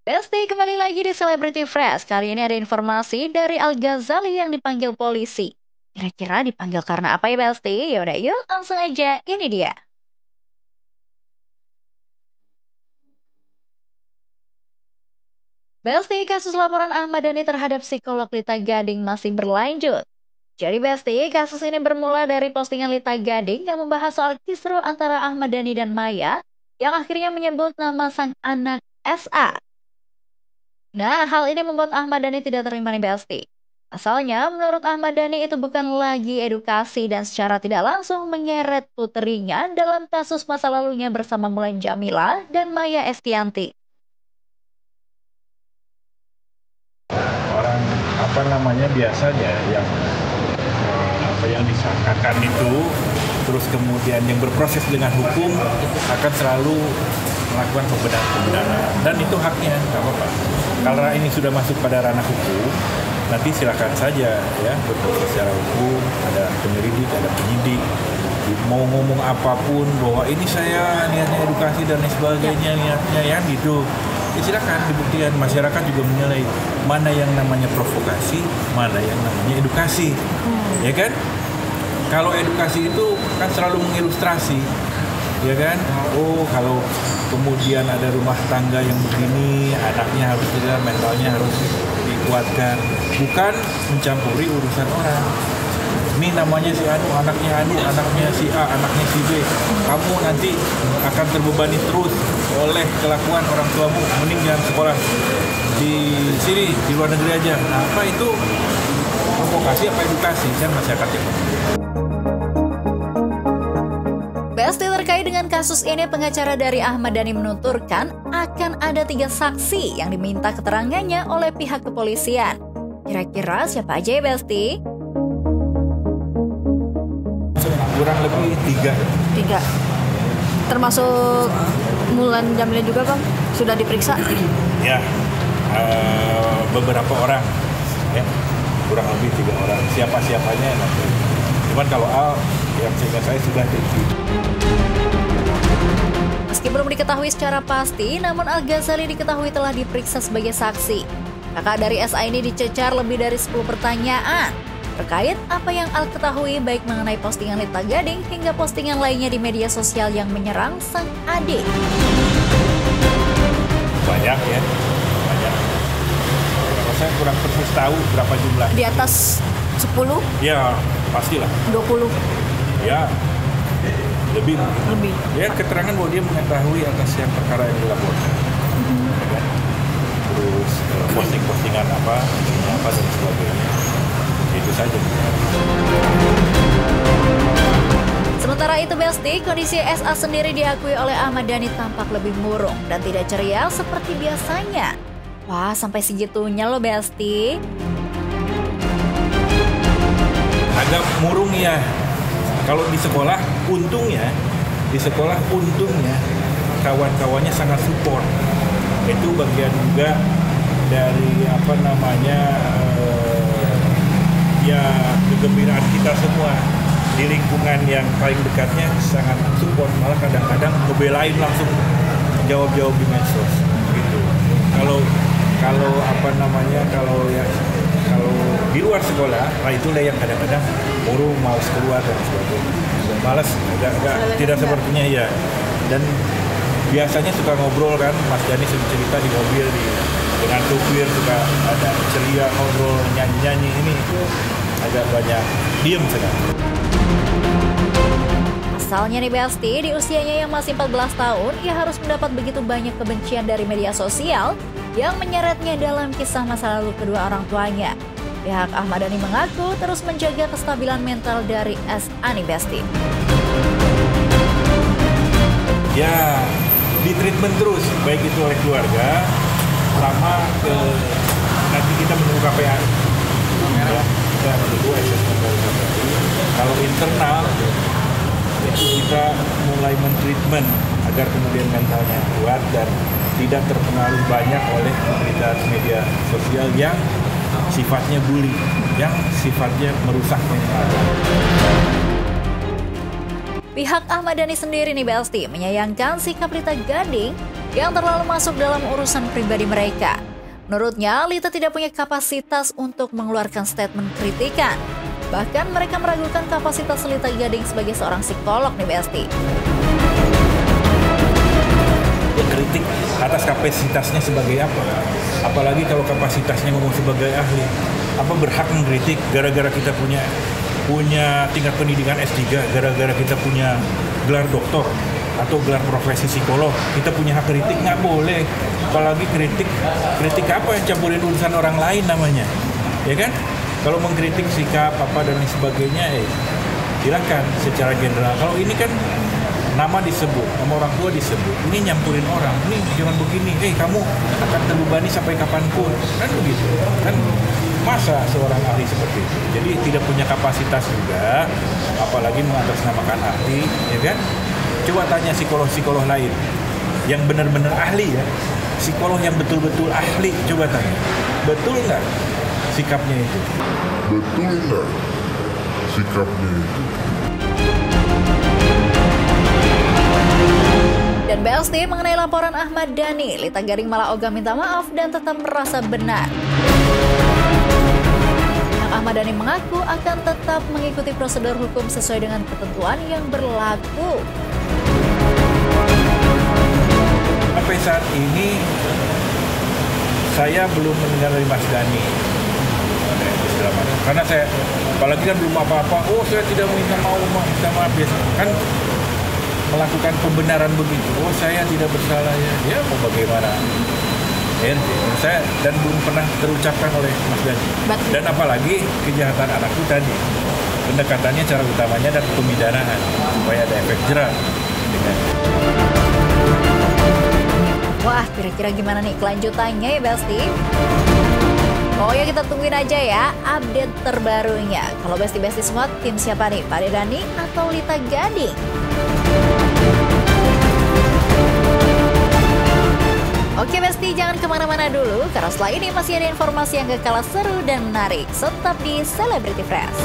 Besti, kembali lagi di Celebrity Fresh. Kali ini ada informasi dari Al Ghazali yang dipanggil polisi. Kira-kira dipanggil karena apa ya, Besti? Yaudah, yuk langsung aja. Ini dia. Besti, kasus laporan Ahmad Dhani terhadap psikolog Lita Gading masih berlanjut. Jadi Besti, kasus ini bermula dari postingan Lita Gading yang membahas soal kisruh antara Ahmad Dhani dan Maya yang akhirnya menyebut nama sang anak SA. Nah, hal ini membuat Ahmad Dhani tidak terima nih Besti. Asalnya, menurut Ahmad Dhani itu bukan lagi edukasi dan secara tidak langsung menyeret puterinya dalam kasus masa lalunya bersama Mulan Jamila dan Maya Estianti. Orang biasanya yang yang disangkakan itu terus kemudian yang berproses dengan hukum akan selalu melakukan pembenaran dan itu haknya, nggak apa-apa. Karena ini sudah masuk pada ranah hukum, nanti silakan saja ya berproses secara hukum, ada penyelidik, ada penyidik, mau ngomong apapun bahwa ini saya niatnya edukasi dan lain sebagainya niatnya ya gitu. Ya silakan dibuktikan, masyarakat juga menilai mana yang namanya provokasi, mana yang namanya edukasi. Ya kan? Kalau edukasi itu kan selalu mengilustrasi, ya kan? Oh, kalau kemudian ada rumah tangga yang begini, anaknya harus juga mentalnya harus dikuatkan, bukan mencampuri urusan orang. Ini namanya si Anu, anaknya si A, anaknya si B. Kamu nanti akan terbebani terus oleh kelakuan orang tuamu. Mending jangan sekolah di sini, di luar negeri aja. Nah, apa itu provokasi apa edukasi? Kan masyarakat yang Besti, terkait dengan kasus ini, pengacara dari Ahmad Dhani menuturkan akan ada 3 saksi yang diminta keterangannya oleh pihak kepolisian. Kira-kira siapa aja ya Besti? kurang lebih 3. Termasuk Mulan Jamila juga Bang, sudah diperiksa? Ya, beberapa orang, ya, kurang lebih 3 orang. Siapa-siapanya nanti. Cuman kalau A, yang seingat saya sudah diperiksa. Meski belum diketahui secara pasti, namun Al Ghazali diketahui telah diperiksa sebagai saksi. Kakak dari SA ini dicecar lebih dari 10 pertanyaan terkait apa yang Al ketahui baik mengenai postingan Lita Gading hingga postingan lainnya di media sosial yang menyerang sang adik. Banyak. Saya kurang persis tahu berapa jumlah. Di atas 10? Ya, pastilah. 20? Ya, lebih. Lebih. Ya, keterangan bahwa dia mengetahui atas yang perkara yang dilaporkan. Ya kan? Terus postingan apa dan sebagainya. Itu saja. Sementara itu Besti, kondisi SA sendiri diakui oleh Ahmad Dhani tampak lebih murung dan tidak ceria seperti biasanya. Wah, sampai segitunya loh Besti. Agak murung ya. Kalau di sekolah untungnya kawan-kawannya sangat support. Itu bagian juga dari ya kegembiraan kita semua. Di lingkungan yang paling dekatnya sangat support, malah kadang-kadang ngebelain langsung jawab-jawab di medsos gitu. Kalau di luar sekolah, nah itulah yang kadang-kadang murung, malas keluar dan sebagainya. Malas agak tidak sepertinya ya. Dan biasanya suka ngobrol kan, Mas Dhani cerita di mobil dengan supir suka ada ceria ngobrol, nyanyi-nyanyi, ini agak banyak diem sekarang. Pasalnya nih Besti, di usianya yang masih 14 tahun, ia harus mendapat begitu banyak kebencian dari media sosial yang menyeretnya dalam kisah masa lalu kedua orang tuanya. Pihak Ahmad Dhani mengaku terus menjaga kestabilan mental dari SA nih Besti. Ya, di treatment terus, baik itu oleh keluarga, sama nanti kita menunggu KPA. Ya, kita menunggu assessment dari KPI. Kalau internal, itu kita mulai mentreatment agar kemudian mentalnya kuat dan tidak terpengaruh banyak oleh berita media sosial yang sifatnya bully, yang sifatnya merusak mental. Pihak Ahmad Dhani sendiri nih Besti menyayangkan sikap Lita Gading yang terlalu masuk dalam urusan pribadi mereka. Menurutnya, Lita tidak punya kapasitas untuk mengeluarkan statement kritikan. Bahkan mereka meragukan kapasitas Lita Gading sebagai seorang psikolog nih Besti. Kritik atas kapasitasnya sebagai apa? Apalagi kalau kapasitasnya ngomong sebagai ahli. Apa berhak mengkritik gara-gara kita punya tingkat pendidikan S3, gara-gara kita punya gelar doktor atau gelar profesi psikolog, kita punya hak kritik? Nggak boleh. Apalagi kritik apa yang campurin urusan orang lain namanya, ya kan? Kalau mengkritik sikap apa dan lain sebagainya, silakan secara general. Kalau ini kan nama disebut, nama orang tua disebut, ini nyampurin orang, ini jangan begini, kamu akan terbebani sampai kapanpun, kan begitu, kan? Masa seorang ahli seperti itu? Jadi tidak punya kapasitas juga, apalagi mengatasnamakan ahli, ya kan? Coba tanya psikolog-psikolog lain yang benar-benar ahli ya, psikolog yang betul-betul ahli, coba tanya, betul nggak sikapnya itu? Betul nggak sikapnya itu? Dan BLST mengenai laporan Ahmad Dhani, Lita Gading malah ogah minta maaf dan tetap merasa benar. Ahmad Dhani mengaku akan tetap mengikuti prosedur hukum sesuai dengan ketentuan yang berlaku. Sampai saat ini saya belum mendengar dari Mas Dhani, karena saya apalagi kan belum apa-apa. Oh, saya tidak minta maaf biasa kan melakukan pembenaran begitu. Oh, saya tidak bersalah ya mau bagaimana? Saya dan belum pernah terucapkan oleh Mas Dhani. Dan apalagi kejahatan anakku tadi, pendekatannya cara utamanya dan pemidanaan supaya ada efek jerah. Wah, kira-kira gimana nih kelanjutannya ya Besti? Oh ya, kita tungguin aja ya update terbarunya. Kalau Besti semua, tim siapa nih? Pak Dhani atau Lita Gading? Oke Besti, jangan kemana-mana dulu, karena setelah ini masih ada informasi yang gak kalah seru dan menarik. Tetap di Celebrity Fresh.